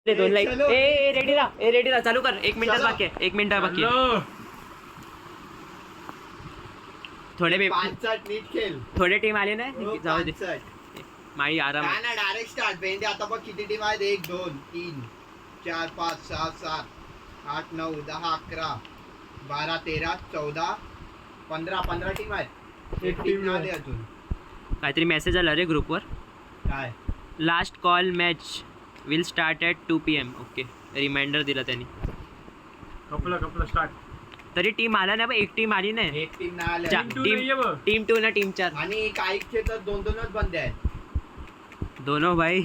2 like. ए ready राहा चालू कर. 1 मिनिट बाकी आहे. 1 मिनिट बाकी आहे. थोडे टीम आले नाही जाऊ दे. माई आराम ना डायरेक्ट स्टार्ट भेंडे. आता बघ किती टीम आहेत. 1 2 3 4 5 6 7 8 9 10 11 12 13 14 15 टीम आहेत. एक टीम नाही अजून. काहीतरी मेसेज आला रे ग्रुपवर. काय last call match will start at 2 PM. Okay reminder दिला त्यांनी. कपला स्टार्ट. तरी टीम आला नाही. एक टीम आली नाही. एक टीम नाही आली. टीम 2 ना टीम 4 आणि काहीचे तर 2-2च बंदे आहेत. दोनों भाई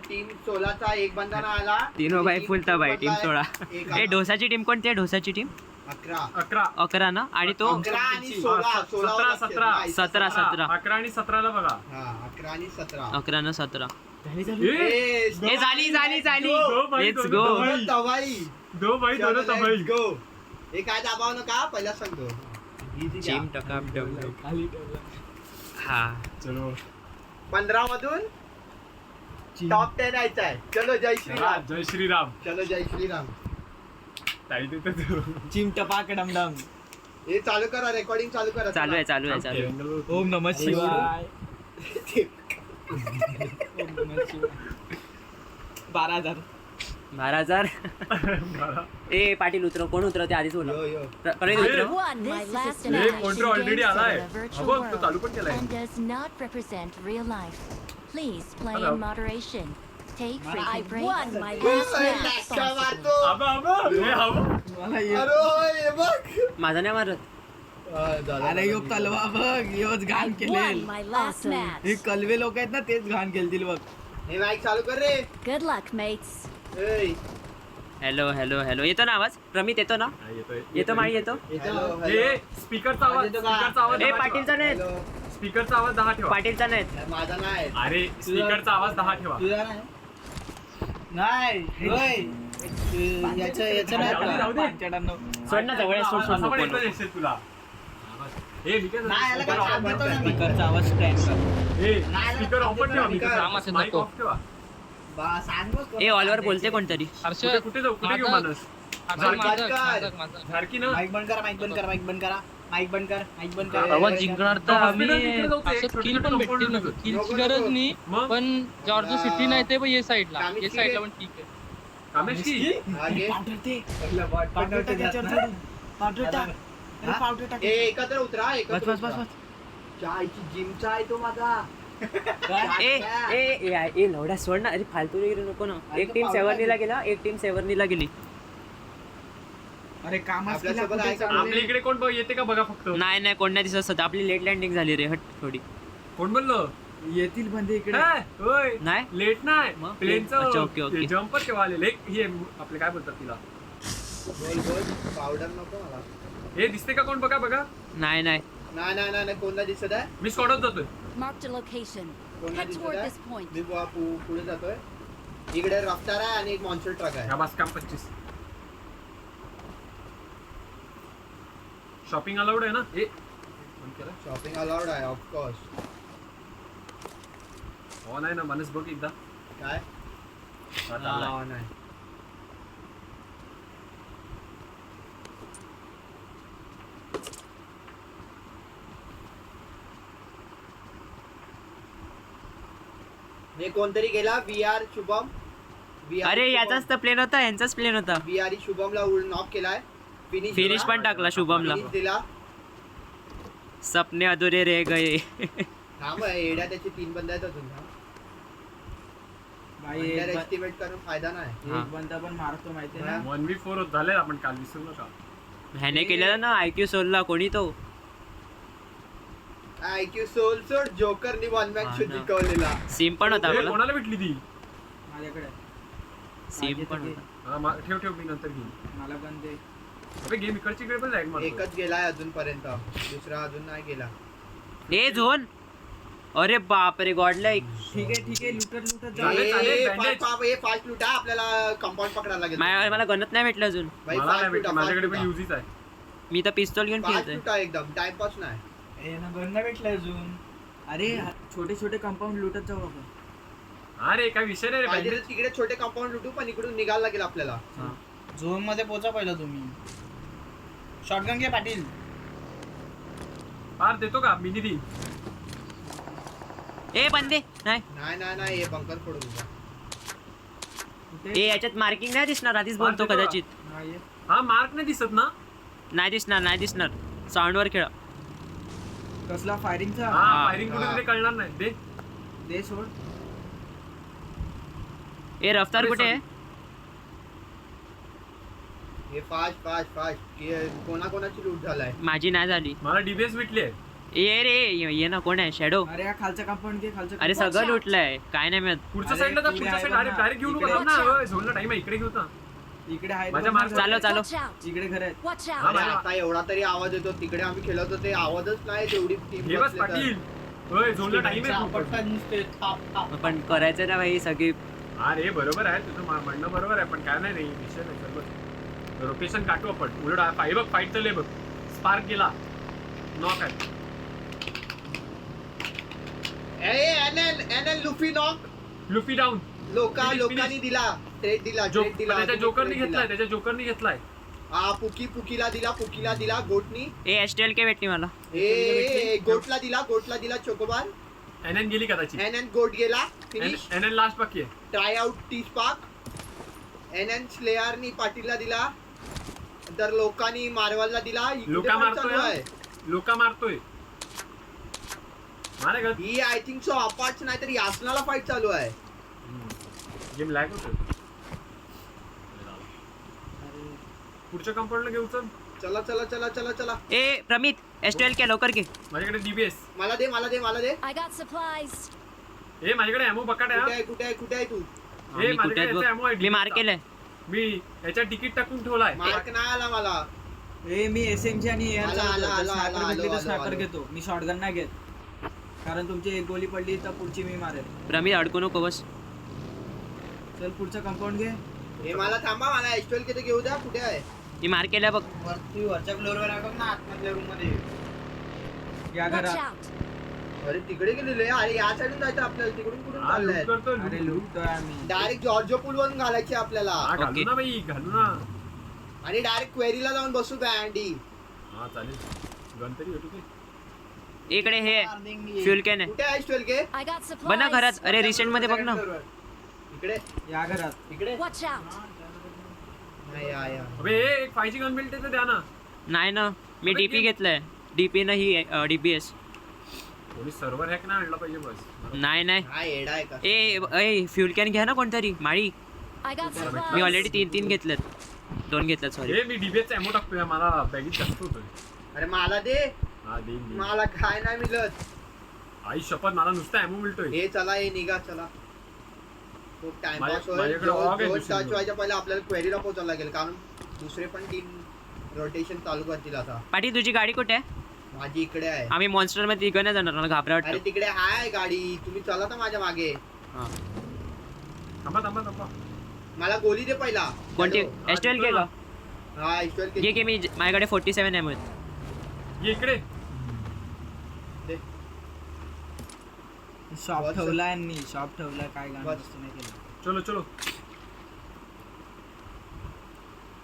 टीम 16चा एक बंदा ना आला. तीनों भाई फुलता भाई टीम 16. ए ढोसाची टीम कोणती आहे? ढोसाची टीम 11 ना. आणि तो 11 आणि 16 17 17 11 आणि 17 ला बघा. 11 आणि 17 11 ना 17. ए, ए झाली लेट्स गो. दो भाई दोनों तबाई. गो. हे काय दाबाव नका पहिला सांगतो. टीम टकाप हा चलो 15 मधून टॉप 10 यायचा आहे. चलो जय श्रीराम. जय श्रीराम. चलो जय श्रीराम. चिम टपाक डमडम. हे चालू करा. रेकॉर्डिंग चालू करा. चालू आहे. ओम नमः शिवाय. 12,000. ए पाटील उतरव. कोण उतरवते आधीच बोला. यो. प्रणित उतरव. कोणतरी ऑलरेडी आलाय. बघ तो चालू पण केलाय. and does not represent real life. Please play Hello. in moderation. Take frequent breaks. won my and last snack match. responsibly. आबा अरे हे बघ. माझा नाही मारत. अरे यो कलवा बघ. योच घाण केलेल. Won my last match. हे कलवे लोक आहेत ना तेच घाण केलतील बघ. हे माईक चालू कर रे. Good luck, mates. ए, हॅलो येतो ना आवाज? प्रमित येतो ना? येतो माळी येतो. हे स्पीकरचा आवाज ए पाटीलचा नाही. स्पीकरचा आवाज 10 ठेवा. पाटीलचा नाही. माझा नाही. अरे स्पीकरचा आवाज 10 ठेवा. तुझा नाही होय. याचं नाही जाऊ दे, जाऊ दे. पांचडांनो. सोड ना जवळ सोड असं पण नको. येतं असेल तुला. हे मी काय नाही, याला काय सांगतो, काम देतो ना. स्पीकरचा आवाज स्टँड कर. हे स्पीकर ऑफ पण ठेवा. माईक ऑफ ठेवा. सांग बघ. ए ऑलवर बोलते कोणतरी. कुठे जाऊ? कुठे घेऊ माणूस? झारकी ना. माईक बंद करा. माईक बंद कर. आवाज जिंकणार तर आम्ही हॉस्पिटल जाऊ, असं एक किल पण भेटतील ना. किलची गरज नाही. मग? पण जॉर्जो सिटी नाही ते पण ये साईडला. कामेश ये की साईडला रे? पण ठीक आहे. कामेश की? आगे. पावडर टाक. ए, एकत्र उतरा. एकत्र बस. उतरा. चायची जिमचा आहे तो माझा. ए लवडा सोड ना. अरे फालतू वगैरे नको ना. एक टीम 7 ला गेला. एक टीम 7 ला गेली. अरे काम आपल्यासोबत आहे का? आपल्या इकडे कोण येते का बघा फक्त. नाही कोण नाही दिसत सध्या. आपली लेट लँडिंग झाली रे. हट थोडी. कोण बोललो? येतील बंदे इकडे. होय नाही लेट नाही मग? अच्छा, प्लेनचं ओके. जम्पर केव्हा आलेले. हे आपले काय बोलतात तिला. बोल. पावडर नको मला. हे दिसते का कोण? बघा. नाही नाही कोणला दिसत आहे? मी स्कॉडच जातोय. Marked a location. कोणला Head दिसत toward आहे? this point. मी पुढे जातोय. इकडे रफ्तार आहे आणि एक मॉन्स्टर ट्रक आहे. ह्या बस काम 25. शॉपिंग अलाउड आहे ना? हे शॉपिंग अलाउड आहे ऑफकोर्स. हो नाही ना माणूस बघ एकदा. काय हा, चाललाय. नाही. मी कोणतरी गेला. VR शुभम. अरे याचाच तर प्लेन होता. यांचाच प्लेन होता. VR शुभमला नॉक केलाय. फिनिश पण टाकला शुभमला. Finish दिला. सपने अधुरे रह गए. थांब एड्या त्याचे 3 बंद आहेत अजून. एस्टिमेट करून फायदा नाही. हा. एक बंदा पण मारतो माहिती ना. 1v4 झाले आपण काल विसरू नका. ह्याने केलेलं ना IQ सोलला. कोणी तो IQ सोल सोड. जोकरनी 1 मॅच हा शूट ना. जिंकवलेला. सिम पण होता हे आपला. कोणाला भेटली ती? माझ्याकडे सिम पण होता. हा, ठेव मी नंतर घेईन. मला पण ते अबे गेम इकडची इकडे पण जाईल मला. एकच गेलाय अजूनपर्यंत. दुसरा अजून नाही गेला. ए झोन. अरे बाप रे गॉड लाईक. ठीक आहे लुटत चालेल, bandage. हे फास्ट लुटा. आपल्याला कंपाऊंड पकडायला लागेल. मला गणत नाही भेटलं अजून. भाई मला नाही फास्ट भेटली. लुटा. माझ्याकडे पण युजीच आहे. मी तर पिस्तॉल घेऊन फास्ट फिरतोय. लुटा एकदम. टाइमपास नाही. गन भेटलं अजून. अरे छोटे कंपाऊंड लुटत जाऊ आपण. अरे काय विषय नाही रे पाहिजे bandit. तर तिकडे छोटे कंपाऊंड लुटू पण इकडून निघायला लागेल आपल्याला. झोन मध्ये पोचा पहिला तुम्ही. शॉटगन घे पाटील. पार देतो का मिनी दी? ए बंदे नाही नाही नाही नाही हे बंकर फोडू तुझा. ए याच्यात मार्किंग नाही दिसणार आधीच बोलतो देतो का? कदाचित. हा मार्क नाही दिसत ना? नाही दिसणार साऊंडवर खेळ. कसला फायरिंगचा? हा हा. फायरिंग कुठे ते कळणार नाही. दे दे सोड. ए रफ्तार अरे, कुठे आहे? हे फास्ट फास्ट फास्ट कोणाकोणाची लूट झालाय. माझी नाही झाली. मला डीबीएस भेटली आहे. ए रे ये ना कोण आहे शॅडो? अरे हा खालचा कंपाऊंड घे खालचा. अरे सगळं लुटलंय काय नाही मिळत. पुढच्या अरे, साईडला जा, इकडे पुढच्या आहे साईड बघ डायरेक्ट ना. डायरेक्ट घेऊन इकडे. बघा ना. झोनला टाइम आहे, इकडे घेऊ ना. इकडे आहे. माझ्या दोन मार्क- घरं. चालो Watch out. इकडे घर आहेत. Watch हा, out. अरे माझ्या- आता एवढा तरी आवाज येतो. तिकडे आम्ही खेळत होते आवाजच नाही तेवढी टीम. हे बस पाटील. होय झोनला टाइम आहे खूप. पण करायचं ना भाई सगळी. अरे बरोबर आहे तुझं म्हणणं बरोबर आहे पण काय नाही रे विषय नाही. सर्व लोकेशन काटू आपण. उलट फाई बघ फाईट चालले बघ. स्पार्क गेला. नॉक आहे. NL Luffy knock. Luffy down. लोकांनी दिला ट्रेड दिला ट्रेड दिला. त्याच्या जोकरनी घेतलाय. त्याच्या जोकरनी घेतलाय. हा पुकीला दिला गोटनी. ए एसटीएल के भेटली मला. ए गोटला दिला चोकोबार. एनएन गेली कदाचित. एनएन गोट गेला फिनिश. एनएन लास्ट बाकी आहे. ट्राय आउट टी स्पार्क. एनएन स्लेअरनी पाटीलला दिला. तर लोकांनी मारवालला दिला. इकडे लोका पण चालू मारतोय. आहे. लोका मारतोय. मारे का ही आय थिंक सो अपाच नाही तर यासनाला फाईट चालू आहे. गेम लॅग होतोय. पुढच्या कंपाऊंडला घेऊ चल. चला ए प्रमित एसटीएल के लवकर घे. माझ्याकडे डीबीएस. मला दे I got supplies. ए माझ्याकडे एमओ बकाट आहे. कुठे आहे तू. ए मी कुठे माझ्याकडे आहेत याचा ammo आहे बघ. मी मार DBS चा. केलंय. मी याच्या तिकीट टाकून ठेवलाय. मार्क नाही आला मला. ए मी एसएमजी आणि एअर आला, आला, आला, आलो, स्नायपर आलो. घेतो. मी शॉटगन नाही घेत. कारण तुमची एक गोली पडली तर पुढची मी मारेल. प्रमित अडकू नको बस. चल पुढचा कंपाऊंड घे. हे मला थांबा मला एस्टोल किती घेऊ द्या. कुठे आहे. मी मार केलंय बघ. वरच्या फ्लोअरवर आहे बघ ना आतमधल्या रूम मध्ये. या Watch घरात. out. अरे तिकडे गेलेले. अरे या साईडून जायचं आपल्याला. तिकडून कुठून हा, चाललंय. लूट करतोय, अरे लूट. लुटतोय आम्ही. डायरेक्ट जॉर्जो पूल वरून घालायची आपल्याला. हा, घालू ओके. ना बाई घालू ना. आणि डायरेक्ट क्वेरीला जाऊन बसू बँडी. हा चालेल. गन तरी भेटू ते. इकडे हे फ्युल कॅन आहे. कुठे आहे एस्टोल के. I got supplies. बघ ना घरात. अरे रिसेंट मध्ये बघ ना. इकडे या घरात. इकडे Watch out. नाही या अबे एक 5G गन बिल्ट तर द्या ना. नाही ना मी डीपी घेतलंय. डीपी न ही डीपीएस. कोणी सर्व्हर हॅक नाही आणला पाहिजे बस. नाही हा येडा आहे का. ए फ्युल कॅन घ्या ना कोणतरी माळी. I got me supplies. Already तीन घेतलेत. 2 घेतलेत सॉरी. हे मी डीबीएसचा एमो टाकतोय. मला बॅगीत जास्त होतोय. अरे मला दे. हा देईन. मला काय नाही मिळत. आई शपथ मला नुसता एमो मिळतोय. हे चला हे निघा चला. खूप टाइमपास होईल. माझ्याकडे ऑग आहे दुसरी. टच व्हायच्या पहिले आपल्याला क्वेरीला पोहोचायला लागेल कारण दुसरे पण टीम रोटेशन चालू करतील आता. पाटी तुझी गाडी कुठे आहे? माझी इकडे आहे. आम्ही मॉन्स्टर मध्ये तिघं नाही जाणार मला घाबरा अरे वाटतं. तिकडे आहे गाडी. तुम्ही चला तर माझ्या मागे. हा. थांबा. मला गोली दे पहिला. कोणती हॅलो. एसटीएल के का? हा एस्टोल घे की मी माझ्याकडे 47 एम आहेत. ये इकडे. शॉप बस. ठेवलाय आणि शॉप ठेवलाय. काय गाणं बस. वस्तू नाही केलं. चलो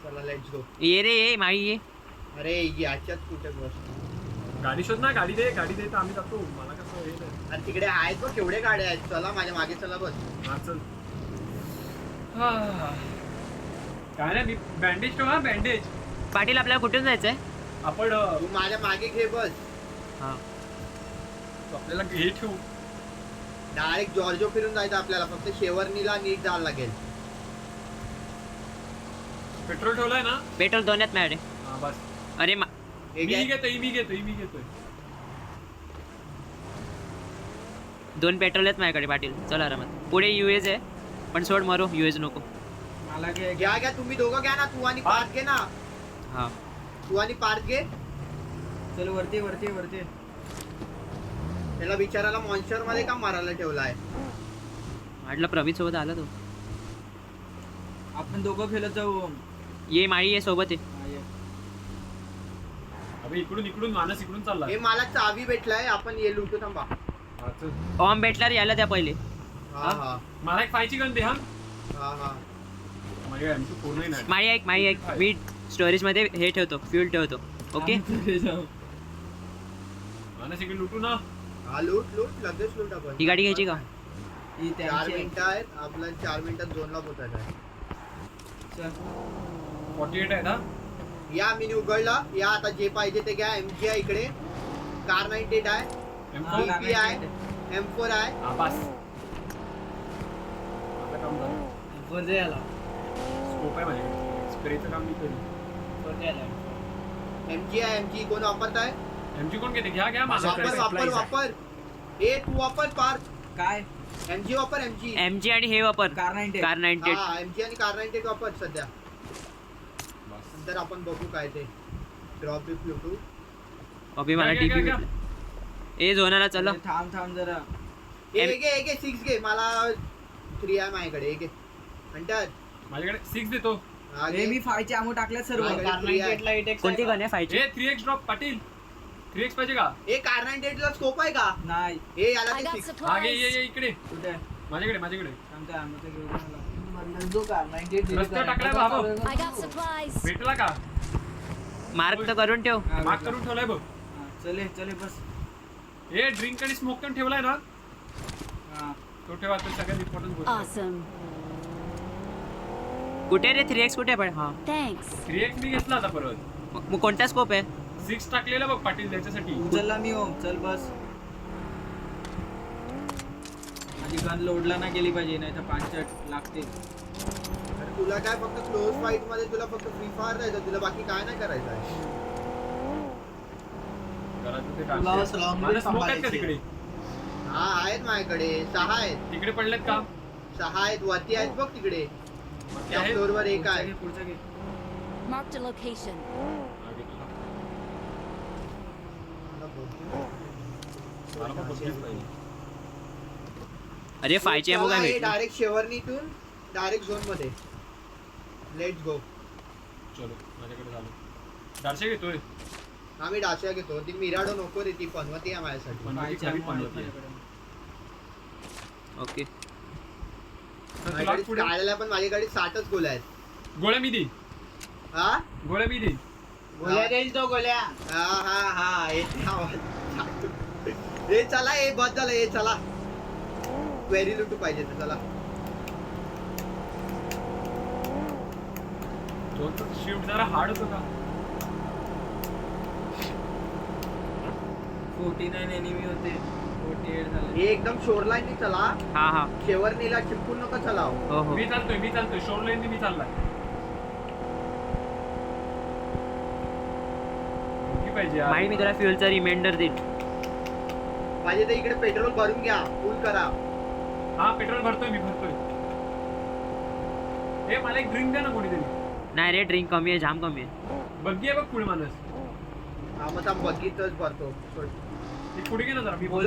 चला लेट्स गो. ये रे ये माळी ये. अरे याच्यात कुठे बस. गाडी शोध ना. गाडी दे तर आम्ही जातो. मला कसं हे नाही. आणि तिकडे आहेत बघ केवढे गाड्या आहेत. चला माझ्या मागे चला बस. हा चल. काय नाही मी बँडेज ठेवा बँडेज. पाटील आपल्याला कुठून जायचंय? आपण तू माझ्या मागे घे बस. हा आपल्याला हे ठेवू. डायरेक्ट जॉर्जो फिरून जायचं आपल्याला. फक्त शेवरनीला नीट जायला लागेल. पेट्रोल ठेवलाय ना. पेट्रोल 2 आहेत माझ्याकडे. हा बस. अरे हे मी घे. घेतोय. 2 पेट्रोल आहेत माझ्याकडे पाटील. चल आरामात. पुढे यूएस आहे पण सोड मरो. यूएस नको. मला घे. घ्या तुम्ही दोघं घ्या ना. तू आणि पार्थ घे ना. हा तू आणि पार्थ घे. चल वरती. त्याला बिचाराला मॉन्स्टर मध्ये का मारायला ठेवलाय. म्हटलं प्रवीण सोबत आला तो. आपण दोघं खेळत जाऊ. ये माळी ये सोबत आहे. हा, ये. अबे इकडून मानस इकडून चालला. हे मला चावी भेटलाय. आपण ये लुटू थांबा. हा चल. ऑम भेटल्यावर यायला द्या पहिले. हा हा मला एक 5 ची गन दे हा हा माझ्या एम2 पूर्ण नाही माळी ऐक मी स्टोरेज मध्ये हे ठेवतो फ्यूल ठेवतो ओके आणि सगळी लुटू ना हा लूट लगेच लूट आपण ही गाडी घ्यायची का? ही 4 त्यांची मिनिटं आहेत आपला 4 मिनिटात झोनला पोहोचायचं आहे. चल. 48 आहे ना या मी उघडला या आता जे पाहिजे ते घ्या MG आहे इकडे कार 98 आहे M4 DP आहे M4 आहे हा बस आता काम झालं वरती आला. स्कोप आहे माझ्याकडे स्प्रेचं काम मी करेन वरती आला. MG आहे MG कोण वापरत आहे एमजी कोण घेते घ्या माझ्या वापर ए तू वापर पार्क काय MG वापर MG MG आणि हे वापर कार 98 कार 98 हा MG आणि कार 98 वापर सध्या नंतर आपण बघू काय ते ड्रॉप बिप लुटू अभि मला घ्या, TP घ्या. ए झोनाला चला थांब जरा एक 6 घे मला 3 आहे माझ्याकडे एक नंतर माझ्याकडे 6 देतो हे मी 5 चे आमो टाकले सर्व माझ्याकडे कार free आहे. 98 ला 8x कोणती गन आहे 5 ची ए 3x ड्रॉप पाटील 3x पाहिजे का ए कार 98 ला स्कोप आहे का नाही ए याला I ते got 6 हा घे supplies. ये इकडे कुठे माझ्याकडे सांगता आम्ही तर घेऊन आला जो कार 98 रस्त्यावर टाकलाय बाबा I got supplies. भेटला का मार्क तर करून ठेव मार्क करून ठेवलाय बघ चले बस ए ड्रिंक आणि स्मोक पण ठेवलाय ना हा तो ठेवा तो सगळ्यात इम्पॉर्टंट गोष्ट Awesome. कुठे रे 3x कुठे पण हा Thanks. 3x मी घेतला आता परत मग कोणता स्कोप आहे 6 टाकलेला बघ पाटील त्याच्यासाठी उचलला मी ओम चल बस माझी गन लोडला ना गेली पाहिजे नाही तर 5 लागते अरे तुला काय फक्त क्लोज फाईट मध्ये तुला फक्त फ्री फायर राहायचं तुला बाकी काय नाही करायचं आहे घरातून ते तुला टाकते. long माझे range स्मोक आहेत का सांभाळायची. तिकडे हा आहेत माझ्याकडे 6 आहेत तिकडे पडलेत का 6 आहेत वरती आहेत बघ तिकडे वरती त्या आहेत? फ्लोअर वर एक आहे पुढचा घे Marked a location. हा, घेतला. मला पण बघलीच पाहिजे. अरे 5 ची एमो काय भेटली डायरेक्ट शेवरनीतून डायरेक्ट झोन मध्ये लेट्स गो चलो माझ्याकडे झालं 400 घेतोय आम्ही डाशिया घेतो ती मिराडो नको रे ती पनवती आहे माझ्यासाठी पण माझी 5 खरी चे पण आमो होती. ओके तर तुला माझ्याकडे पुढे काढायला पण माझ्याकडे 60च गोळ्या आहेत गोळ्या मी दे हा गोळ्या मी दे गोळ्या देईल तो गोळ्या हा येते आवाज. हे चला हे बस झालं हे चला क्वेरी लुटू पाहिजे तर चला दोनचं शिफ्ट जरा हार्ड होतं का 49 एनिमी होते 48 झाले हे एकदम शोरलाईन चला हा शेवरनीला चिपकून नको चलाव हो हो मी चालतोय शोर लाईन मी चाललाय कुठली पाहिजे यार? माही मी तुला फ्यूलचा रिमाइंडर देईन पाहिजे तर इकडे पेट्रोल भरून घ्या फुल करा हा पेट्रोल भरतोय हे मला एक ड्रिंक द्या ना कोणीतरी नाही रे ड्रिंक कमी आहे जाम कमी आहे बघी आहे बघ पुढे माणूस हा मग आता बघितच भरतो ते पुढे गे ना जरा मी बोल.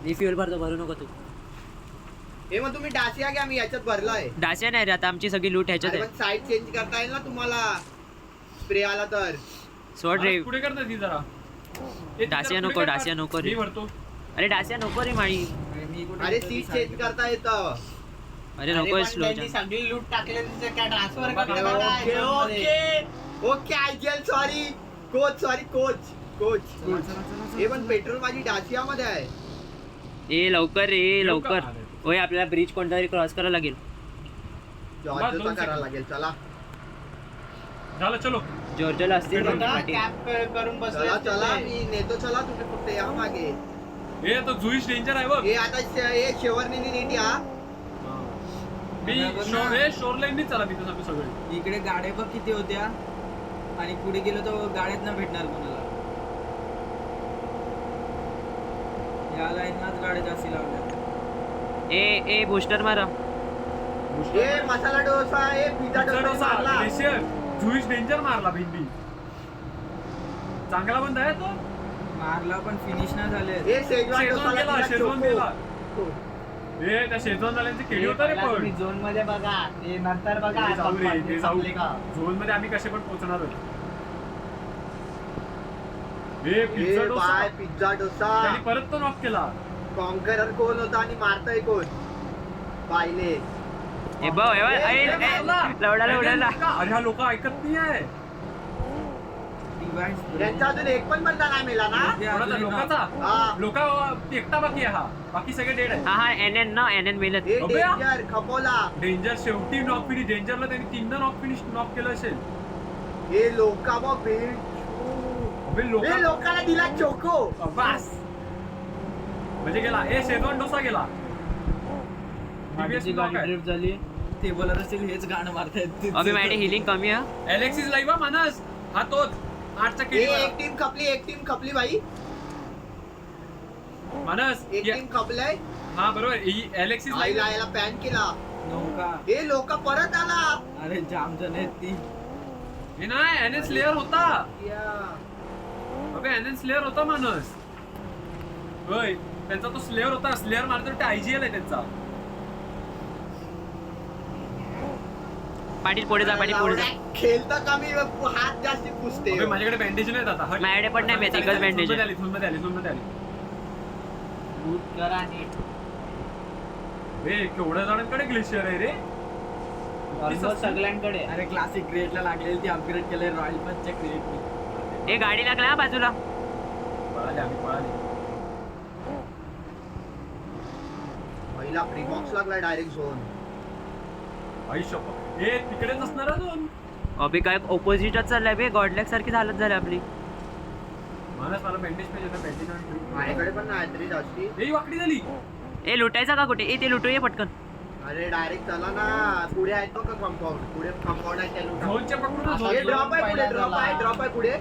मी फ्यूल भरतो भरू नको तू हे मग तुम्ही डाशिया घ्या मी याच्यात भरलाय डासिया नाही रे आता आमची सगळी लूट ह्याच्यात अरे आहे पण साईड चेंज करता येईल ना तुम्हाला स्प्रे आला तर सोड रे पुढे करता ती जरा ए, ती जरा डासिया पुढे नको, कर. डासिया नको रे. मी भरतो अरे डासिया नको रे माळी मी कुठे अरे होतो सीट ती चेंज side. करता येतं अरे नको स्लो सगळी लूट टाकले काय transfer okay okay okay IGL sorry coach हे पण पेट्रोल माझी डाशिया मध्ये आहे ए लवकर रे येऊ का? लवकर होय आपल्याला ब्रिज कोणता तरी क्रॉस करायला लागेल जॉर्जचा दोन करायला सेकंद. लागेल चला झालं चलो जॉर्जला असतील पेट्रोल दोन पाठी. कॅप करून बसले चला असते चला ते. मी नेतो चला तुम्ही फक्त या मागे हे तो जुईश डेंजर आहे बघ हे आता हे शेवरनी नीट या मी शोर लाईन चला मी तुझं सगळे इकडे गाड्या बघ किती होत्या आणि पुढे गेलो तर गाड्यात ना भेटणार कोणाला या लाईनलाच गाड्या जास्ती लावल्या ए बूस्टर मारा हे मसाला डोसा हे पिझ्झा डोसा मारला. जुईश डेंजर मारला भिंडी चांगला बंद आहे तो मारला पण फिनिश नाही झाले हे शेजवान शेजवान गेला डोसाला शेजवान तिला गेला चोको. हे त्या शेजवान झाल्यांचे केळी होता रे पण झोन मध्ये बघा ते नंतर ते जाऊ रे ते जाऊ झोन मध्ये आम्ही कसे पण पोहोचणार आहोत हे हे pizza dosa by pizza dosa त्यांनी परत तो नॉक केला कॉन्करर कोण होता आणि मारतय कोण पाहिले हे बघ हे बघ, अरे, लवडाला उडाला. अरे हा लोक ऐकत नाही आहे त्यांचा अजून एक पण बंदा नाही मेला ना कोणाचा? लोकांचा हा लोक एकटा बाकी आहे हा बाकी सगळे डेड आहे हा हा एन ना एन मेलत. हे अबे. डेंजर खपवला डेंजर शेवटी नॉक फिनिश डेंजरला त्यांनी 3दा नॉक केलं असेल हे लोका बघ भेट अबे हे लोकांना दिला चोको बस म्हणजे गेला ए शेजवान डोसा गेला गाडीची गाडी ड्रिफ्ट झाली ते बोलत असेल हेच गाणं मारतायत अबे माझ्या हिलिंग कमी आहे. एलेक्सिस लाईव्ह मानस हा तोच 8चा हे केडी एक टीम खपली भाई मानस एक टीम खपलाय हा बरोबर एलेक्सिस आईला लाईव्ह याला पॅन केला नौका हे लोक परत आला अरे जाम जण आहेत ती हे नाही एनएन स्लेअर होता या. अबे एनएन स्लेअर होता मानस होय त्यांचा तो स्लेअर होता स्लेअर मारतो ते आयजीएल आहे त्यांचा पाटील पुढे जा पाटील पुढे जा. खेळता कमी हात जास्ती पुसते अबे माझ्याकडे बँडेज नाहीत आता हट. माझ्याकडे पण नाही, मी एकच bandage आहे. झोनमध्ये आली बूट करा नीट हे केवढ्या जणांकडे ग्लेशियर आहे रे ऑलमोस्ट सगळ्यांकडे अरे क्लासिक क्रिएटला लागलेली ती अपग्रेड केलंय रॉयल पंचच्या क्रिएटनी हे गाडी लागला हा बाजूला. पळाले पहिला प्रीबॉक्स लागला डायरेक्ट झोन आयुष्य हे तिकडेच असणार अजून अबे काय ऑपोजिटच चाललंय बे गॉडलॅक सारखी हालत झाली आपली. मानस मला बँडेज पाहिजे होता बँडेज माझ्याकडे पण नाही तरी जास्ती ही वाकडी झाली ए लुटायचा का कुठे ए ते लुटूये पटकन. अरे डायरेक्ट चला ना पुढे आहेत बघ कंपाऊंड पुढे कंपाऊंड आहे त्या लुटा. झोनच्या पकडून हे ड्रॉप आहे पुढे ड्रॉप आहे पुढे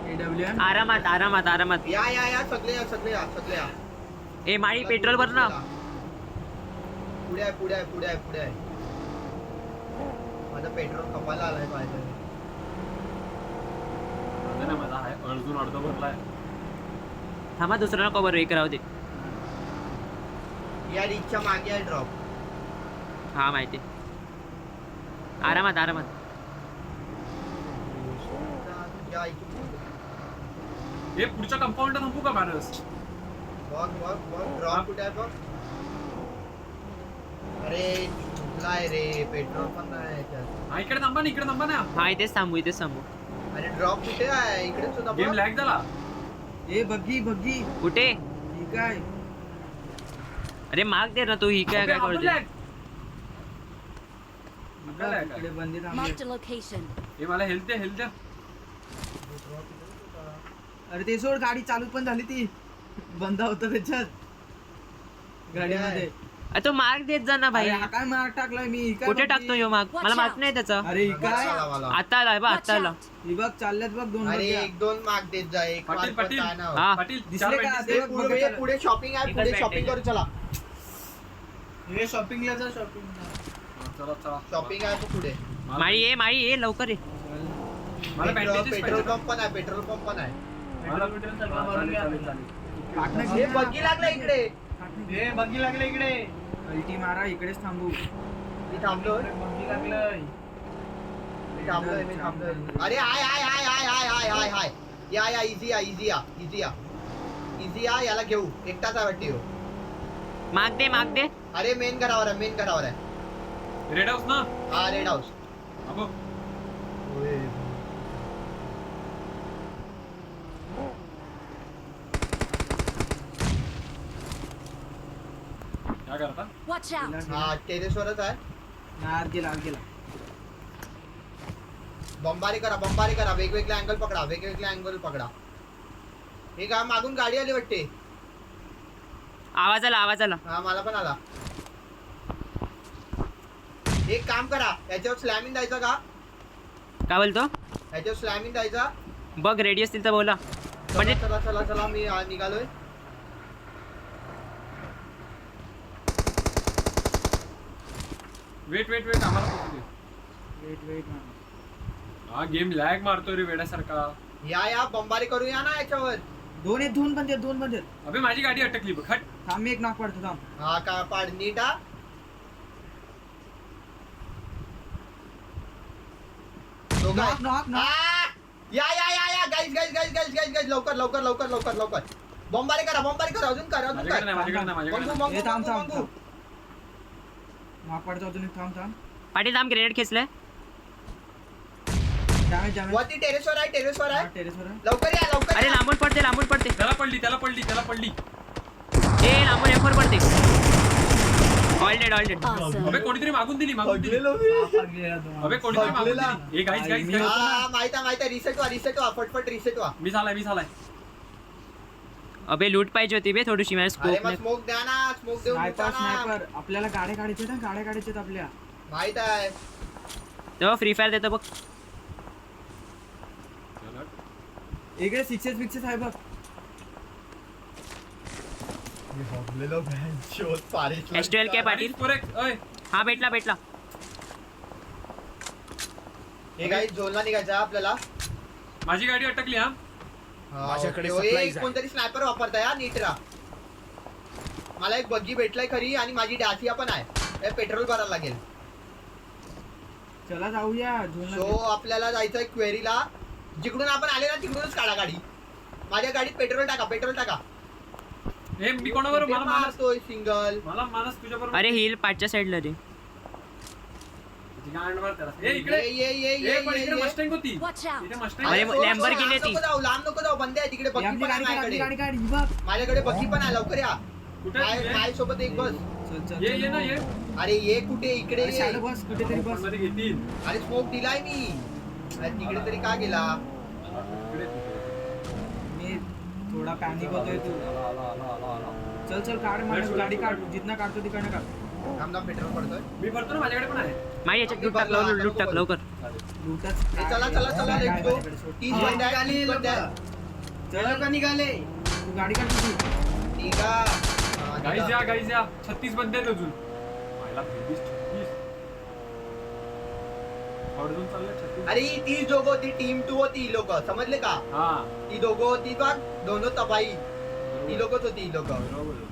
AWM आरामात आरामात आरामात. या सगळे या ए माळी पेट्रोल भर ना. पुढे आहे माझा पेट्रोल कपायला आलाय पाहिजे माझा आहे अर्जुन अर्ध भरलाय थांबा दुसरा नको बरं एक राहू दे. या रिचच्या मागे आहे ड्रॉप हा माहिती. आरामात आरामात. हे पुढच्या कंपाऊंड थांबू का मानस बघ ड्रॉप कुठे आहे बघ अरे चुकलाय रे पेट्रोल पण नाही याच्यात हा इकडे थांबा ना हा इथेच थांबू अरे ड्रॉप कुठे आहे इकडे सुद्धा गेम बघ. लॅग झाला ए बग्गी कुठे. ठीक आहे अरे माग दे ना तू ही काय काय करते. इकडे बंदी थांबली Marked a location. हे मला हेल्थ द्या अरे ते सोड गाडी चालू पण झाली ती बंद होतं त्याच्यात गाडीमध्ये अरे तो मार्क देत जा ना भाई. अरे हा काय मार टाकलाय मी ही काय कुठे बघ टाकतो यो मार्क मला माहित नाही त्याचा. अरे ही काय आता आला बा Watch आता आला. out. ही बघ चालल्यात बघ दोन अरे बग्ग्या. एक दोन मार्क देत जा एक पाटील, मार्क पाटील. काय नाव हा पाटील दिसले का? चार ते bandage बघ, हे पुढे शॉपिंग आहे पुढे एकच शॉपिंग bandage करू चला हे शॉपिंगला जा शॉपिंग चला शॉपिंग आहे तो पुढे माळी ये लवकर ये. मला bandages पेट्रोल पाहिजे. पंप पण आहे पेट्रोल पंप पण आहे मला चालेल. हे बग्गी लागला इकडे हे बग्गी लागलं इकडे अल्टी मारा इकडेच थांबू मी थांबलोय बग्गी लागलंय मी थांबलोय अरे हाय या इझी याला घेऊ एकटाच आहे वाटते ह्यो. माग दे. अरे मेन घरावर आहे रेड हाऊस ना हा रेड हाऊस अबो काय करता Watch out. हा टेरेसवरच आहे आत गेला बंबारी करा वेगवेगळे अँगल पकडा हे का मागून गाडी आली वाटते आवाज आला. हा मला पण आला एक काम करा याच्यावर स्लॅमिंग द्यायचा का काय बोलतो याच्यावर स्लॅमिंग द्यायचा बघ रेडी असतील तर बोला. म्हणजे चला मी निघालोय वेट आम्हाला पोहोचू दे. वेट हा गेम लॅग मारतोय रे वेड्यासारखा या बंबारी करूया ना याच्यावर दोन पण देत अबे माझी गाडी अटकली बघ हट थांब मी एक नॉक पडतो थांब हा का पाड नीट हा दोघं आहेत. नॉक आ! या गाईज लवकर बॉम्बारी करा अजून करा माझ्याकडे नाही माझ्याकडे नाही माझ्याकडे नाही. हे थांब माग पडतो अजून एक थांब पाटील थांब ग्रेनेड खेचलंय. डॅमेज वरती टेरेसवर आहे टेरेसवर लवकर या अरे लांबून पडते त्याला पडली ए लांबून एफर पडते. All dead Awesome. अबे कोणीतरी मागून दिली अबे कोणीतरी मागून दिली. हे गाईज माहित आहे रिसेट व्हा फटफट रिसेट व्हा. मी झालाय अबे लूट पाहिजे होती बे थोडीशी माझ्या अरे स्कोप मग ने. स्मोक द्या ना स्मोक देऊन स्नायपर देता ना. स्नायपर आपल्याला गाड्या काढायचे आपल्या. माहित आहे तेव्हा फ्री फायर देतो बघ. इकडे 6 आहे बघ. S12 काय पाटील. हा भेटला हे काही झोनला निघायचं आहे आपल्याला. माझी गाडी अटकली हा. माझ्याकडे कोणतरी स्नायपर वापरताय हा नीट राहा. मला एक बग्गी भेटलाय खरी आणि माझी डासिया पण आहे. पेट्रोल भरायला लागेल. चला जाऊया सो आपल्याला जायचंय क्वेरीला. जिकडून आपण आले ना तिकडूनच काढा गाडी. माझ्या गाडीत पेट्रोल टाका. हे मी कोणाबरोबर मला मारतोय सिंगल. मानस तुझ्याबरोबर. अरे हिल पाचच्या साईडला रे. ए इकडे ये पण इकडे मस्टँग होती. Watch out. इथे मस्टँग अरे आहे. Lamborghini ती. लांब नको जाऊ बंदे आहे तिकडे. बग्गी पण आहे माझ्याकडे. गाडी बघ. माझ्याकडे बग्गी पण आहे लवकर या. कुठे आहे तुझे? माझ्यासोबत एक बस. ये ना ये. अरे ये कुठे इकडे ये. शॅडो बस कुठेतरी बस. मध्ये घेतील. अरे स्मोक दिलाय मी. अरे तिकडे तरी का गेला. मी थोडा पॅनिक होतोय तू. चल काढ माझी गाडी काढ. जितना काढतो तिकडनं काढ. थांब पेट्रोल पडतोय. मी भरतो ना माझ्याकडे पण आहे. माही याच्यात लूट टाक लवकर. लूटच. चला लेट्स गो. 30 बंदे आहेत. चला का निघाले तू गाडी काढ तुझी. निघा. गाईज या 36 बंदे आहेत अजून. व्हायला 36. अजून चाललंय 36. अरे ती दोघं होती टीम 2 होती ही लोक समजले का. हा ती दोघं होती बघ दोन तबाई. ती लोकच होती ही लोक. बरोबर.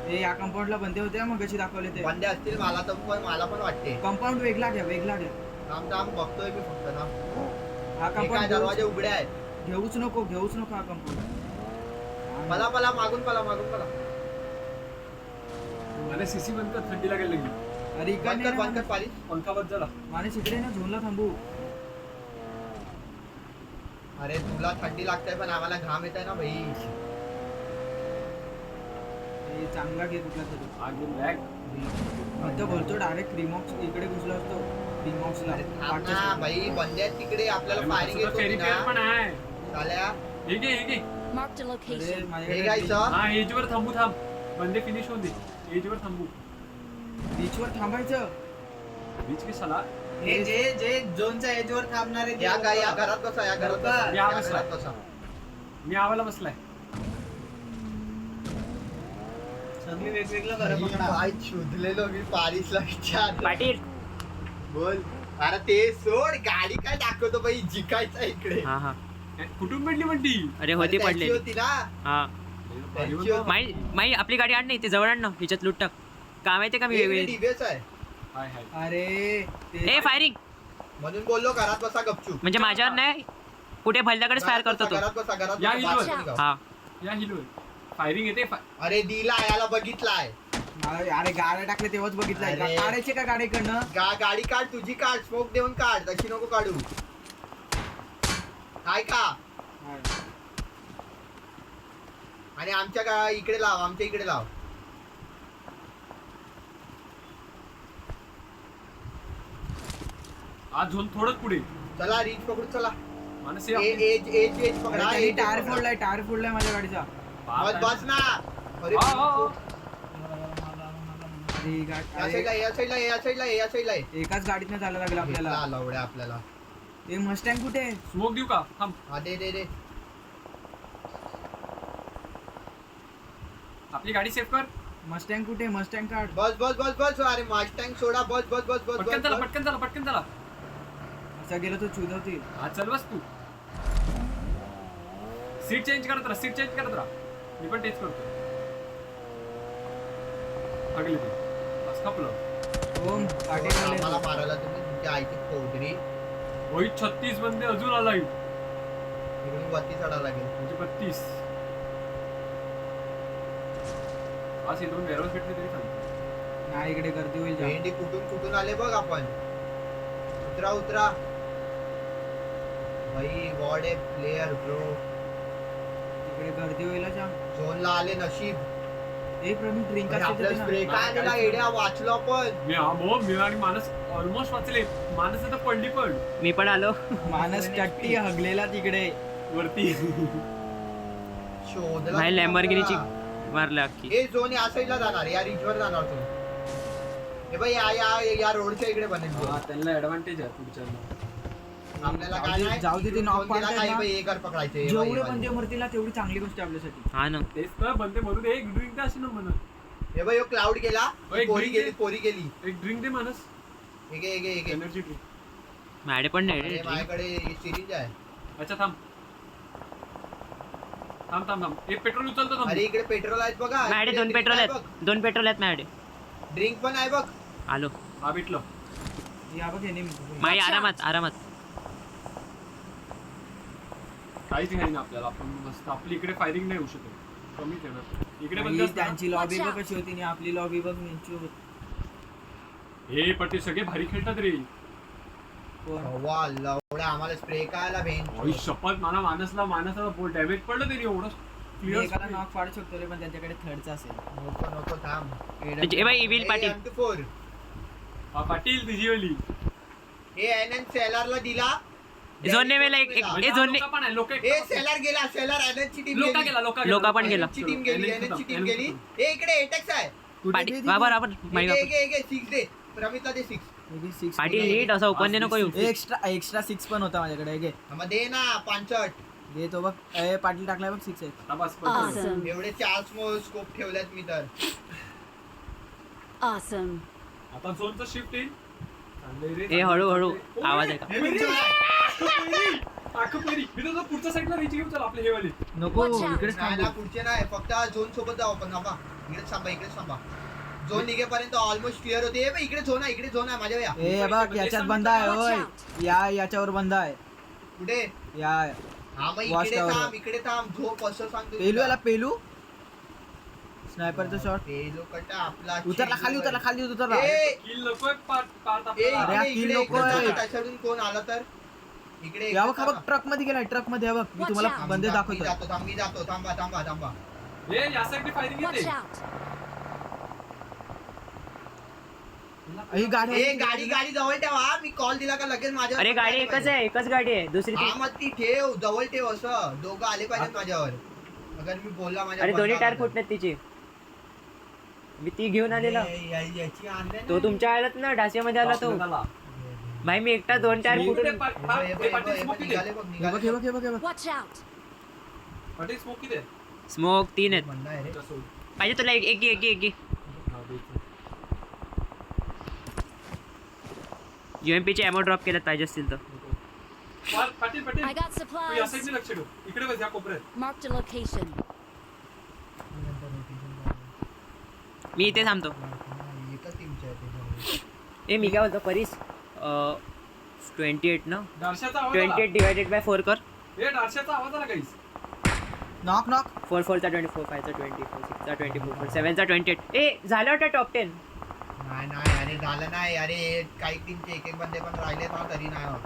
ए या कंपाऊंडला बंदे होते मग कशी दाखवले ते. बंदे असतील मला पण वाटते. कंपाऊंड वेगळा घ्या थांब बघतोय मी फक्त ना. हा हे काय कंपाऊंड दरवाजे उघडे आहेत. घेऊच नको हा कंपाऊंड. मला मागून पला. अरे सीसी बंद कर थंडी लागेल लागली. अरे बंद कर पाली. पंखा बंद झाला. माणूस इकडे ना झोनला थांबू. अरे तुला थंडी लागते पण आम्हाला घाम येत आहे ना भाई. चांगला घे कुठला तरी. आगे लॅग. आता बोलतो डायरेक्ट रिमॉक्स इकडे घुसला असतो. रिमॉक्सला थांब ना भाई बंदे आहेत तिकडे आपल्याला फायरिंग येत फेरी होती फेर पण ना. आहे. चाल्या हे घे. Marked a location. हे गायचं. हा एजवर थांब. बंदे फिनिश होऊन दे. एजवर थांबू. बीचवर थांबायचं. बीच की सला. जे झोनच्या एजवर थांबणार आहे या काय या घरात बसा. या घरात बसा. मी आवाला बसलाय. सगळी वेगवेगळं मी पाय शोधलेलो मी पॅरिसला विचार. पाटील. बोल. अरे ते सोड गाडी काय दाखवतो बाई जिकायचा इकडे. हा कुठून पडली म्हणती. अरे होती त्याची पडलेली. होती ना. हा त्याची होती. माही आपली गाडी आण नाही ते जवळ आण ना. हिच्यात लूट टाक. काम येते का मी वेगळी वेगळी. DBS आहे. हाय. अरे ए फायरिंग. म्हणून बोललो घरात बसा गपचूप. म्हणजे माझ्यावर नाही कुठे भलत्याकडेच फायर करतो तो. घरात बसा या बसा, हिलवर. बाहेर निघा. हा या हिलो. फायरिंग येते. अरे दिला याला बघितलाय. अरे गाड्या टाकले तेव्हाच बघितलंय. अरे. काढायचे का गाडीकडनं. गाडी काढ तुझी काढ स्मोक देऊन काढ तशी नको काढू. काय का आणि आमच्या इकडे लाव. आज झोन थोडंच पुढे. चला रीच पकडू चला. मानस एज पकडा. टायर फोडलाय माझ्या गाडीचा. बस ना. अरे या साईडला एकाच गाडीतनं चालायला लागलं आपल्याला. लावड्या आपल्याला. हे मस्टँग कुठे. स्मोक देऊ का. थांब. हा दे. आपली गाडी सेफ कर. मस्टँग कुठे. मस्टँग काढ. बस अरे मस्टँग सोडा. बस पटकन चला. असा गेलो तो चुदवतील. हा चल बस तू. सीट चेंज करत राहा. मी पण तेच करतो. अगले बस खपलं. ओम पाटील आले. मला मारायला तुम्ही तुमच्या आईची पोदरी. होई 36 बंदे अजून आला. इकडून वरती चढावं लागेल. म्हणजे 32. आज हे 2 वेअरहाऊस भेटले तरी चालतं. नाही इकडे गर्दी होईल जाम. भेंडी कुठून कुठून आले बघ आपण. उतरा भाई वॉर्ड ए प्लेयर ब्रो. इकडे गर्दी होईल जाम. झोनला आले नशीब. एक प्रवीण ड्रिंक आपला स्प्रे काय दिला एड्या वाचलो पण. मी आणि मानस ऑलमोस्ट वाचले. मानस तर पडली पण मी पण आलो. मानस टट्टी हगलेला तिकडे वरती. शोधला भाई तुला लॅम्बोर्गिनीची पुरा. मारले अख्खी. हे झोन या साईडला जाणार या रिजवर जाणार तू. हे भाई या रोडच्या इकडे बनेल zone. त्यांना ऍडव्हान्टेज आहे पुढच्या. आपल्याला काय नाही जाऊ दे ते नॉक zone दिला पाडतात काही ना. भाई हे कर पकडायचे हे जेवढे भाई, बंदे मरतील तेवढी चांगली गोष्ट आहे आपल्यासाठी. हा ना. तेच तर बंदे मरू दे. एक ड्रिंक दे अशी ना म्हणत. हे भाई क्लाउड गेला. एक पोरी drink गेली दे. पोरी गेली. एक ड्रिंक दे मानस. एक एनर्जी ड्रिंक. मॅडे पण नाही रे. माझ्याकडे सिरिंज आहे. अच्छा थांब. एक पेट्रोल उचलतो थांब. अरे इकडे पेट्रोल आहेत बघा. मॅडे इकडे 2 drink पेट्रोल आहे आहेत. बघ. 2 पेट्रोल आहेत मॅडे. ड्रिंक पण आहे बघ. आलो. हा भेटलं. या बघ हे माई आरामात. काहीच नाही ना आपल्याला. आपण मस्त आपली इकडे फायरिंग नाही होऊ शकत. कमीच आहे ना इकडे पण जास्त ना. त्यांची लॉबी Watch बघ out. कशी होती आणि आपली लॉबी बघ नीची होती. हे पण ते सगळे भारी खेळतात रे. कोण? वा लवडा आम्हाला स्प्रे कायला भेन. ओय शपथ मला मानसला डॅमेज पडलं तरी एवढं मी क्लिअर. एकाला नॉक पाडू शकतो रे पण त्यांच्याकडे थर्डचा असेल. नको थांब. ए भाई इविल पाटील. M24. पाटील तिजीवली. हे एनएन सेलरला दिला. झोन ने वेला एक झोन ने. पण आहे लोक. हे सेलर गेला. सेलर एनएनची टीम लोका गेली. गेला लोका पण गेला. एनएनची टीम गेली. एनएनची टीम गेली. हे इकडे एटेक्स आहे. पाटील बाबर माई बाबर. एक 6 दे. प्रमितला दे 6. पाटील नीट असं ओपन दे नको येऊ. एक्स्ट्रा 6 पण होता माझ्याकडे. घे मग दे ना 65. घे तो बघ. ए पाटील टाकलाय बघ 6 आहे. आता बस Awesome. एवढे 4 स्कोप ठेवलेत मी तर. Awesome. आता झोनचं शिफ्ट येईल. ए हळू आवाज आहे का? हे तुमचं आहे. मी तर पुढच्या साईडला रीच घेऊन चल आपले हे वाले. नको Watch out. इकडेच नाही थांबू. ना पुढचे नाही. फक्त झोन सोबत जाऊ आपण. थांबा इकडेच थांबा. झोन निघेपर्यंत ऑलमोस्ट क्लिअर होते. इकडे झोन आहे माझ्या या. ए बघ याच्यात बंद आहे होय. याच्यावर बंद आहे. कुठे? या हा मग Watch इकडे tower. थांब. इकडे थांब. झोप असं सांगतो. पेलू याला पेलू. स्नायपरचा शॉट. पेलू कटा आपला. उतरला खाली उतरला. ए, किल नकोय पार्ट ए, आपल्याला. अरे, इकडे किल नकोय. त्याच्याकडून कोण आला तर इकडे या बघ बघ ट्रक मध्ये गेलाय. ट्रक मध्ये या बघ. मी Watch तुम्हाला out. बंदे मी दाखवतो. जातो. थांबा. हे या साईडने फायरिंग Watch येते. out. ही गाडी ए गाडी जवळ ठेवा. मी कॉल दिला का लगेच माझ्यावर. अरे गाडी एकच गाडी आहे. दुसरी ती. हा मग ती ठेव. जवळ ठेव असं. दोघं आले पाहिजेत माझ्यावर. अगर मी बोलला माझ्या. अरे दोन्ही टायर फुटण्यात तिचे. मी ती घेऊन आलेला. याची आणले तो तुमच्या आलात ना डासियामध्ये आला तो. भाई मी एकटा 2 टायर हे फुटून. पाटील स्मोक किती आहे? हे बघ. Watch out. पाटील स्मोक किती आहे? स्मोक 3 आहेत. बंद आहे रे. पाहिजे तुला एक UMP चे एमो ड्रॉप केल्यात पाहिजे असतील तर. पाटील I got तू या supplies. साईडने लक्ष ठेव. इकडे बस या कोपऱ्यात. Marked a location. मी इथे थांबतो. एकच टीमचे आहे ते. ए मी काय बोलतो परीस 28 ना. डार्शाचा आवाज आला. 28 डिवायडेड बाय 4 कर. हे डार्शाचा आवाज आला काहीच. नॉक 4 चा 24 5 चा 24 6 चा 24 7 चा 28. ए झालं वाटतं टॉप 10. नाही अरे झालं नाही. अरे काही टीमचे एक बंदे पण राहिले ना तरी नाही होत.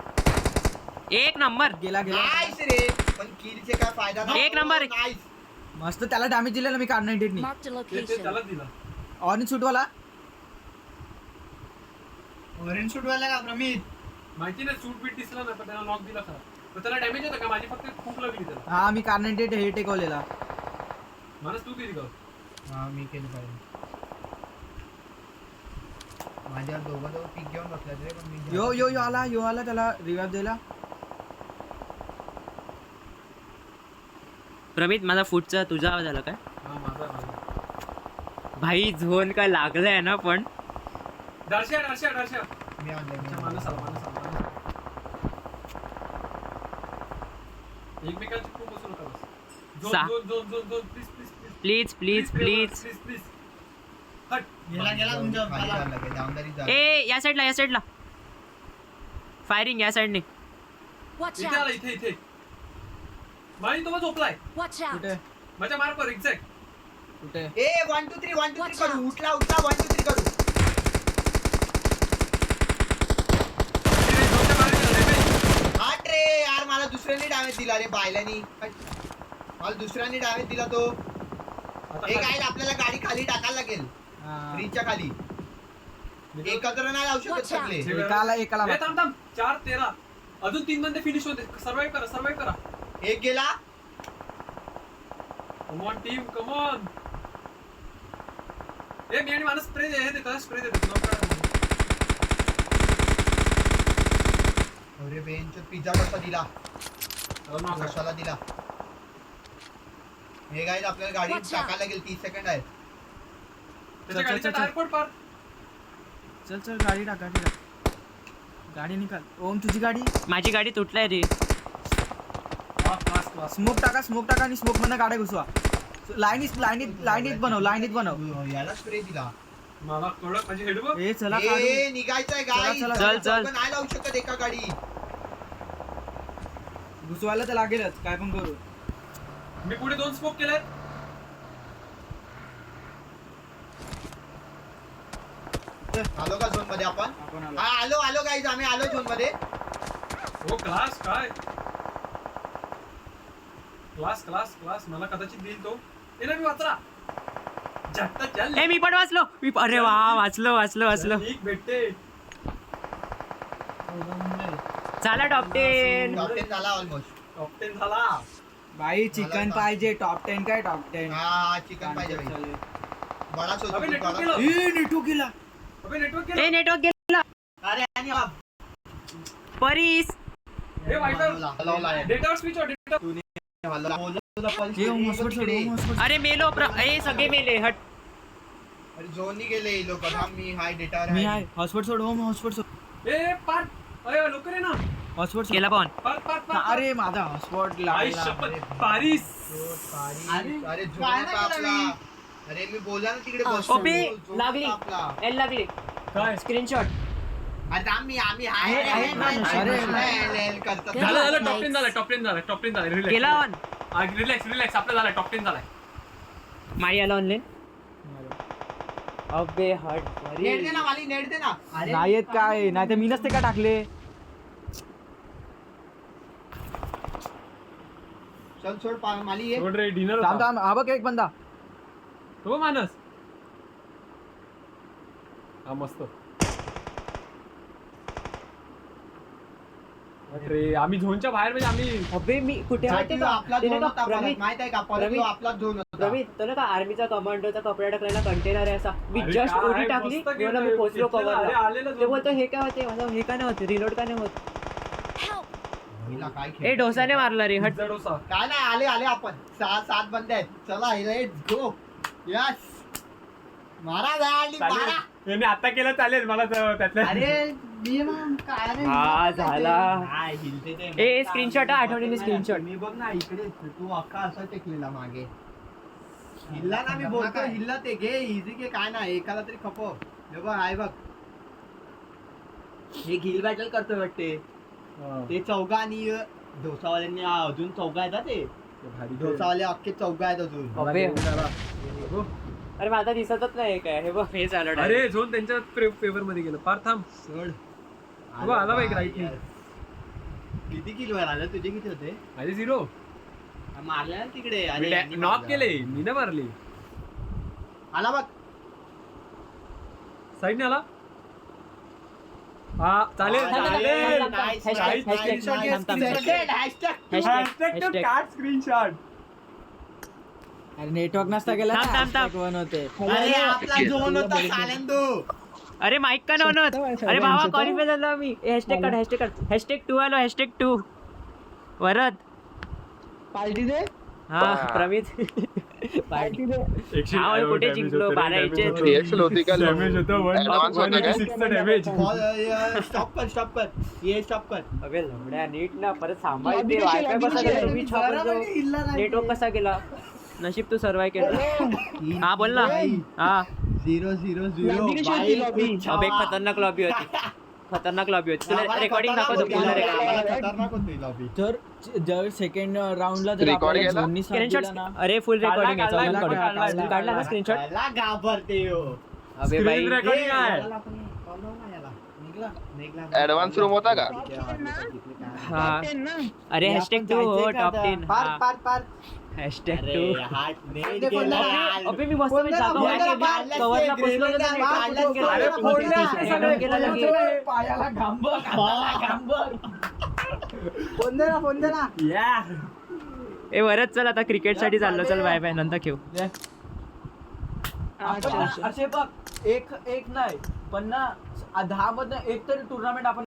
एक नंबर. गेला नाईस रे. पण किलचे काय फायदा नाही. एक नंबर. नाईस. मस्त. त्याला डॅमेज दिलेला मी कार्नाइटेड नी. Marked a ते location. त्यालाच दिला. ऑरेंज सूट वाला. ऑरेंज शूट वाला का प्रमित? माहिती नाही सूट बीट दिसला ना पण त्याला लॉक दिला खरा. तर त्याला डॅमेज होतं का? माझी फक्त खूप लागली त्याला. हा मी कार्नाइटेड हे टेकवलेला. मानस तू किती का? हा मी केलं पाहिजे. माझ्या दोघं पीक घेऊन बसल्यात रे. पण मी यो आला त्याला रिवाइव द्यायला. प्रमित माझा फूटचा तुझा आवाज आला काय? हा माझा. भाई झोन काय लागलाय ना पण. डार्शा. मी आणलंय. मानस आला. एकमेकांची खूप बसू नका बस. Zone please. हट. गेला तुमच्या जाऊनदारी जा. ए या साईडला फायरिंग या साईडने. Watch इथे आला. out. इथे मारी तो झोपलाय. Watch out. कुठे? माझ्या मार्कवर एक्झॅक्ट. कुठे ए 1 2 3 1 2 3 करू उठला 1 2 3 करू आठ रे यार मला दुसऱ्याने डॅमेज दिला रे बायलानी मला दुसऱ्याने डॅमेज दिला तो हे काय आपल्याला गाडी खाली टाकायला लागेल ब्रिजच्या खाली एकत्र नाही लावू शकत सगळे एकाला ए, थांब 4-13 अजून 3 बंदे फिनिश होते सर्वाइव्ह करा एक गेला come on team come on ए मी आणि माणूस स्प्रे देतात अरे बेंच पिझ्झा कसा दिला कशाला दिला हे काय आपल्याला गाडी Watch out. टाकायला लागेल 30 सेकंड आहे त्याच्या गाडीचा टायर कोड पार चल गाडी टाक गाडी निकाल ओम तुझी गाडी माझी गाडी तुटलाय रे क्लास स्मोक टाका आणि स्मोक मधनं गाड्या घुसवा लाईनीत बनव याला स्प्रे दिला मला कडक म्हणजे हेड बघ ए चला ए निघायचंय गाडी चल. नाही लावू शकत एका गाडी घुसवायला तर लागेलच काय पण करू मी पुढे 2 स्मोक केले आलो का झोन मध्ये आपण आपण हा आलो गाईज आम्ही आलो झोन मध्ये हो क्लास काय क्लास मला कदाचित देईल तो ए ना मी वाचला जागता चल ए मी पण वाचलो अरे वा वाचलो एक भेटते झाला टॉप 10 टॉप 10 झाला ऑलमोस्ट टॉप 10 झाला भाई चिकन पाहिजे टॉप 10 काय टॉप 10 हा चिकन पाहिजे भाई बडाच होतो अबे तू, नेटवर्क बडाच. गेलं ए नेटू गेला अबे नेटवर्क ए नेटवर्क गेला अरे आणि हा परीस हे वाईटर हलवला आहे. डेटावर स्विच ऑन डेटा हलवला. बोलवलं पण ए ओम हॉस्पिटल तिकडे. अरे मेलो ए सगळे मेले हट अरे झोननी गेले लोक मी हाय डेटा मी आहे हॉस्पिटल सोड ओम हॉस्पिटल सोड ए पार्ट अरे लवकर ये ना हॉस्पिटल गेला पण पार्ट अरे माझा हॉस्पिटल आई लागला शपथ पारिस अरे झोन होता आपला अरे मी बोला ना तिकडे बस ओपी लागली आपला एल लागली काय स्क्रीनशॉट अरे आम्ही हाय आहे ना, अरे. करतात झालं टॉप 10 झाला रिलॅक्स गेला ऑन रिलॅक्स आपला झाला टॉप 10 झालाय मारी आला ऑनलाईन अबे हट नेट दे ना वाली नेट दे ना नाही येत काय नाही तर मी नसते का टाकले चल सोड माली ये सोड रे डिनर थांब थांब हा बघ एक बंदा तो मानस हा मस्त अरे आम्ही झोनच्या बाहेर म्हणजे आम्ही अबे मी कुठे माहितीये का आपला ते झोन नाही होता का, प्रवीण माहित आहे का परत प्रवीण. आपला झोन होता प्रवीण तो ना का आर्मीचा कमांडोचा कपडा टाकलेला कंटेनर आहे असा मी अरे जस्ट काय, ओडी टाकली मस्त म्हणून मी गेलं, पोहोचलो घेतलेलं, अरे कव्हरला आलेलं ते झोन. बोलतो हे काय होते माझं हे काय नाही होत रिलोड काय नाही होत Help! हिला काय ए डोसाने मारला रे हट पिझ्झा डोसा काय नाही आले आपण 6-7 बंदे आहेत चला लेट्स गो यस मारा गाडी मारा चालेल मी आता केलं चालेल मला त्यातल्या अरे मी काय रे हा झाला काय हिलते ते ए स्क्रीनशॉट आठवणीने स्क्रीनशॉट मी बघ ना इकडे तू अख्खा असा टेकलेला मागे हिल्ला ना मी बोलतो हिल्ला ते घे इझी घे काय ना एकाला तरी खपव हे बघ आहे बघ हे गिल बॅटल करतोय वाटते ते चौघा आणि डोसावाल्यांनी अजून चौघा आहेत हा ते डोसावाले अख्खे चौघा आहेत अजून अबे अरे माझा दिसतच नाही काय हे बघ हे झालं अरे झोन त्यांच्या फेवर मध्ये गेलं पार थांब सोड बघ, आला बाई right knee. किती किलोवर आलं तुझे किती होते माझे 0 मारल्या ना तिकडे अरे यांनी नॉक मारलं. केले मी ना मारली आला बघ साईडने आला हा चालेल हा, चालेल nice, nice, Hashtag, nice, hashtag, nice, थांब, थांब, nice. hashtag. Hashtag. Hashtag. काढ स्क्रीनशॉट अरे नेटवर्क नसता गेला थांब, थांब, थांब. वन होते अरे आपला झोन होता सालेंदू अरे माईक का नव्हत अरे भावा क्वालिफाय झालो मी हॅशटॅग काढ हॅशटॅग 2 आलो हॅशटॅग 2 वरद पार्टी दे हा प्रमित पार्टी हा, कुठे जिंकलो? 12 याचे. रिएक्शन होती का डॅमेज होतं Advance होतं काय? 186 डॅमेज स्टॉप कर ये स्टॉप कर अबे लवड्या नीट ना परत सांभाळते वायफाय कसा गेला तुम्ही नेटवर्क कसा गेला नशीब तू सर्वाय केला हा बोल ना हा 0-0-0 अबे खतरनाक लॉबी होती खतरनाक लॉबी होती तुला आम्हाला रेकॉर्डिंग खतरनाक दाखवतो होती, पूर्ण आम्हाला recording. खतरनाक होती lobby. जर सेकंड राऊंडला जर Record आपल्याला केला? झोननी साथ स्क्रीनशॉट दिला ना, अरे फुल रेकॉर्डिंग आहे काढला, चौघांकडून. काढला, काढला ना स्क्रीनशॉट याला घाबरते हो. अबे बाई Screen recording आहे. याला पण follow ना याला. निघला. Advance room होता का? हा अरे हॅशटॅग 2 टॉप 10 पार हॅशटॅग अरे 2 हात नाही गेला. अबे मी मस्त पैकी जागा होती. कवरला बसलो होतो ना, काढलाच गेला. अरे फोडला. रेकॉर्ड केला लगेच. पायाला घांबर फोन दे ना. ए वरच चल आता क्रिकेट साठी चाललो चल बाय बाय नंतर खेळू असे बघ एक नाही पण ना 10 मधनं एक तरी टुर्नामेंट आपण